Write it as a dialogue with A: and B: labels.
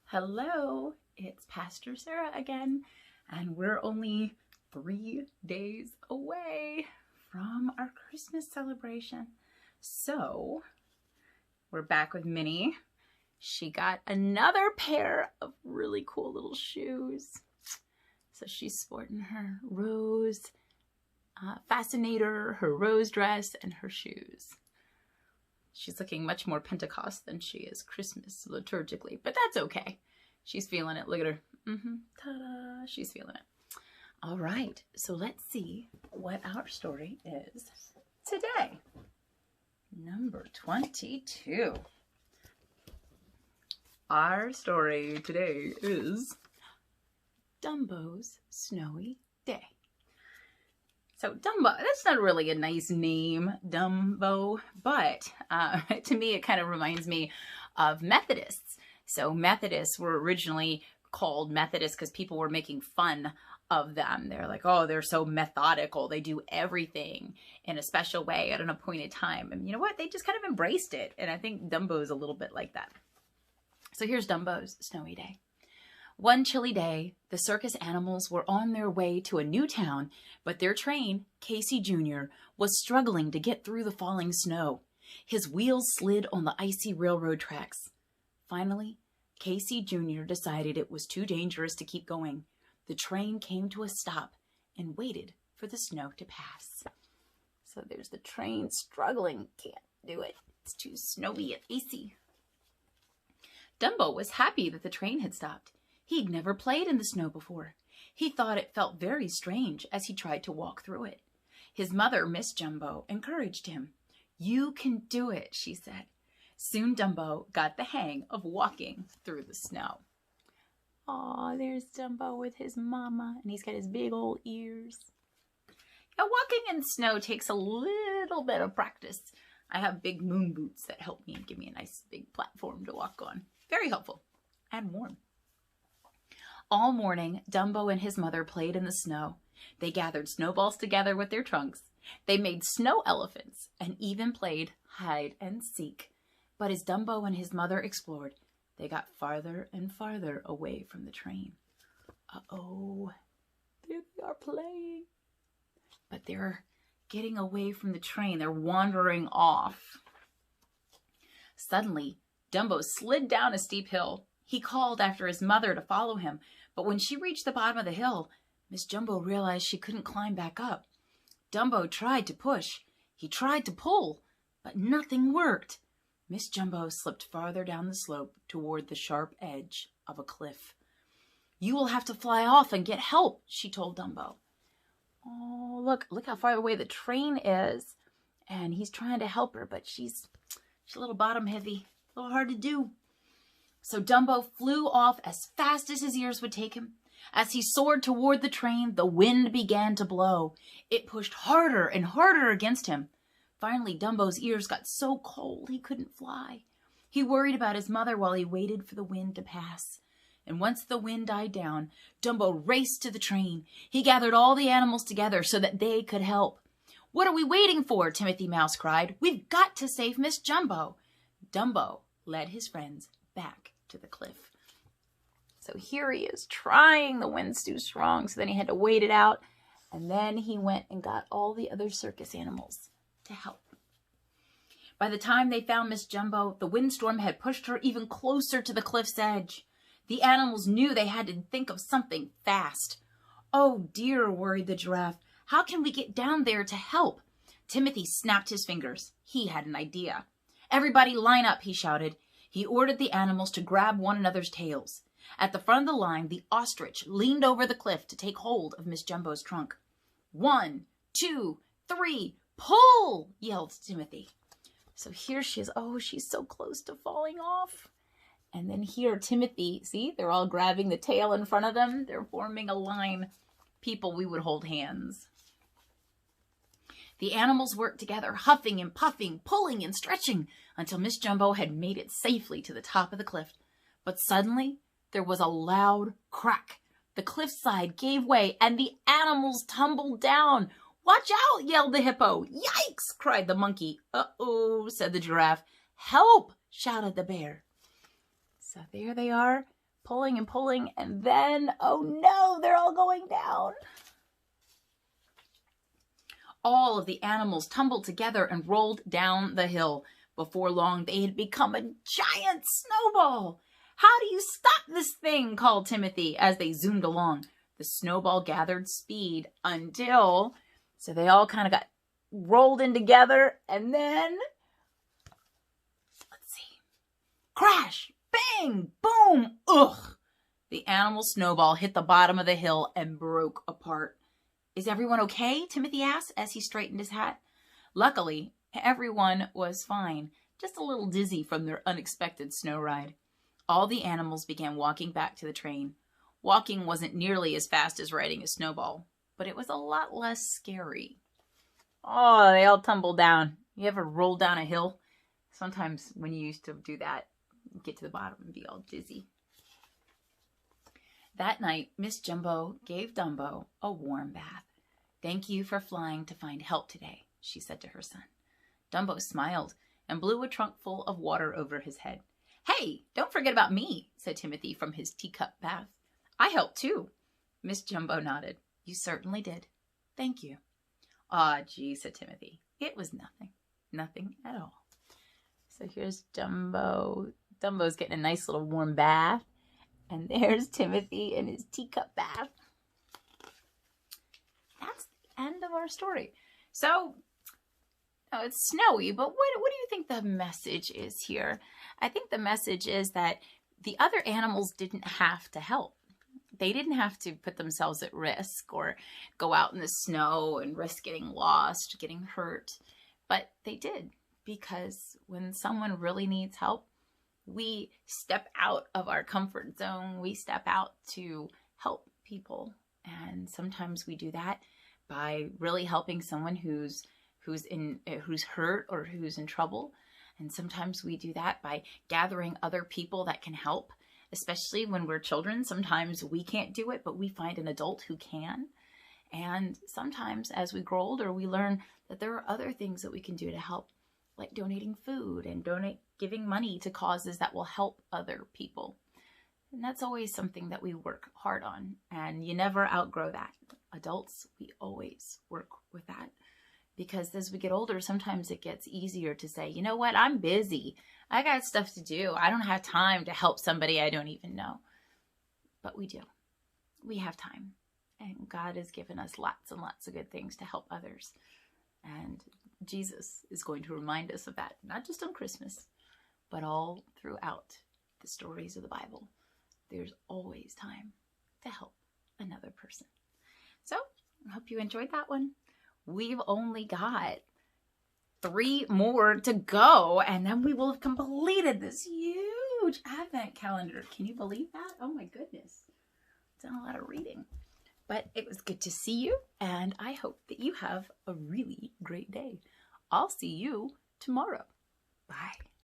A: Hello, it's Pastor Sarah again, and we're only 3 days away from our Christmas celebration. So, we're back with Minnie. She got another pair of really cool little shoes. So she's sporting her rose fascinator, her rose dress, and her shoes. She's looking much more Pentecost than she is Christmas liturgically, but that's okay. She's feeling it. Look at her. Ta-da! She's feeling it. All right, so let's see what our story is today. Number 22. Our story today is Dumbo's Snowy Day. So Dumbo, that's not really a nice name, Dumbo, but to me it kind of reminds me of Methodists. So Methodists were originally called Methodists because people were making fun of them. They're like, oh, they're so methodical. They do everything in a special way at an appointed time. And you know what? They just kind of embraced it. And I think Dumbo is a little bit like that. So here's Dumbo's Snowy Day. One chilly day, the circus animals were on their way to a new town, but their train, Casey Jr., was struggling to get through the falling snow. His wheels slid on the icy railroad tracks. Finally, Casey Jr. decided it was too dangerous to keep going. The train came to a stop and waited for the snow to pass. So there's the train struggling. Can't do it. It's too snowy and icy. Dumbo was happy that the train had stopped. He'd never played in the snow before. He thought it felt very strange as he tried to walk through it. His mother, Miss Jumbo, encouraged him. "You can do it," she said. Soon Dumbo got the hang of walking through the snow. Aw, there's Dumbo with his mama, and he's got his big old ears. Now, walking in snow takes a little bit of practice. I have big moon boots that help me and give me a nice big platform to walk on. Very helpful and warm. All morning, Dumbo and his mother played in the snow. They gathered snowballs together with their trunks. They made snow elephants and even played hide and seek. But as Dumbo and his mother explored, they got farther and farther away from the train. Uh-oh, there they are playing. But they're getting away from the train. They're wandering off. Suddenly, Dumbo slid down a steep hill. He called after his mother to follow him, but when she reached the bottom of the hill, Miss Jumbo realized she couldn't climb back up. Dumbo tried to push. He tried to pull, but nothing worked. Miss Jumbo slipped farther down the slope toward the sharp edge of a cliff. "You will have to fly off and get help," she told Dumbo. Oh, look how far away the train is. And he's trying to help her, but she's a little bottom heavy, a little hard to do. So Dumbo flew off as fast as his ears would take him. As he soared toward the train, the wind began to blow. It pushed harder and harder against him. Finally, Dumbo's ears got so cold he couldn't fly. He worried about his mother while he waited for the wind to pass. And once the wind died down, Dumbo raced to the train. He gathered all the animals together so that they could help. "What are we waiting for?" Timothy Mouse cried. "We've got to save Miss Jumbo." Dumbo led his friends back to the cliff. So here he is trying. The wind's too strong, so then he had to wait it out. And then he went and got all the other circus animals to help. By the time they found Miss Jumbo, the windstorm had pushed her even closer to the cliff's edge. The animals knew they had to think of something fast. "Oh dear," worried the giraffe. "How can we get down there to help?" Timothy snapped his fingers. He had an idea. "Everybody line up," he shouted. He ordered the animals to grab one another's tails. At the front of the line, the ostrich leaned over the cliff to take hold of Miss Jumbo's trunk. "1, 2, 3, pull!" yelled Timothy. So here she is. Oh, she's so close to falling off. And then here, Timothy, see, they're all grabbing the tail in front of them. They're forming a line. People, we would hold hands. The animals worked together, huffing and puffing, pulling and stretching, until Miss Jumbo had made it safely to the top of the cliff. But suddenly, there was a loud crack. The cliffside gave way, and the animals tumbled down. "Watch out!" yelled the hippo. "Yikes!" cried the monkey. "Uh-oh," said the giraffe. "Help!" shouted the bear. So there they are, pulling and pulling, and then, oh no, they're all going down. All of the animals tumbled together and rolled down the hill. Before long, they had become a giant snowball. How do you stop this thing? Called Timothy as they zoomed along. The snowball gathered speed until, so they all kind of got rolled in together, and then, let's see, crash, bang, boom, ugh. The animal snowball hit the bottom of the hill and broke apart. Is everyone okay? Timothy asked as he straightened his hat. Luckily, everyone was fine, just a little dizzy from their unexpected snow ride. All the animals began walking back to the train. Walking wasn't nearly as fast as riding a snowball, but it was a lot less scary. Oh, they all tumbled down. You ever rolled down a hill? Sometimes when you used to do that, you get to the bottom and be all dizzy. That night, Miss Jumbo gave Dumbo a warm bath. Thank you for flying to find help today, she said to her son. Dumbo smiled and blew a trunk full of water over his head. Hey, don't forget about me, said Timothy from his teacup bath. I helped too. Miss Jumbo nodded. You certainly did. Thank you. Aw, gee, said Timothy. It was nothing. Nothing at all. So here's Dumbo. Dumbo's getting a nice little warm bath. And there's Timothy in his teacup bath. That's the end of our story. So, oh, it's snowy, but what do you think the message is here? I think the message is that the other animals didn't have to help. They didn't have to put themselves at risk or go out in the snow and risk getting lost, getting hurt. But they did, because when someone really needs help, we step out of our comfort zone. We step out to help people. And sometimes we do that by really helping someone who's hurt or who's in trouble. And sometimes we do that by gathering other people that can help. Especially when we're children, sometimes we can't do it, but we find an adult who can. And sometimes as we grow older, we learn that there are other things that we can do to help, like donating food and giving money to causes that will help other people. And that's always something that we work hard on, and you never outgrow that. Adults, we always work with that. Because as we get older, sometimes it gets easier to say, you know what, I'm busy. I got stuff to do. I don't have time to help somebody I don't even know. But we do. We have time. And God has given us lots and lots of good things to help others. And Jesus is going to remind us of that, not just on Christmas, but all throughout the stories of the Bible. There's always time to help another person. So I hope you enjoyed that one. We've only got 3 more to go, and then we will have completed this huge Advent calendar. Can you believe that? Oh my goodness. Done a lot of reading. But it was good to see you, and I hope that you have a really great day. I'll see you tomorrow. Bye.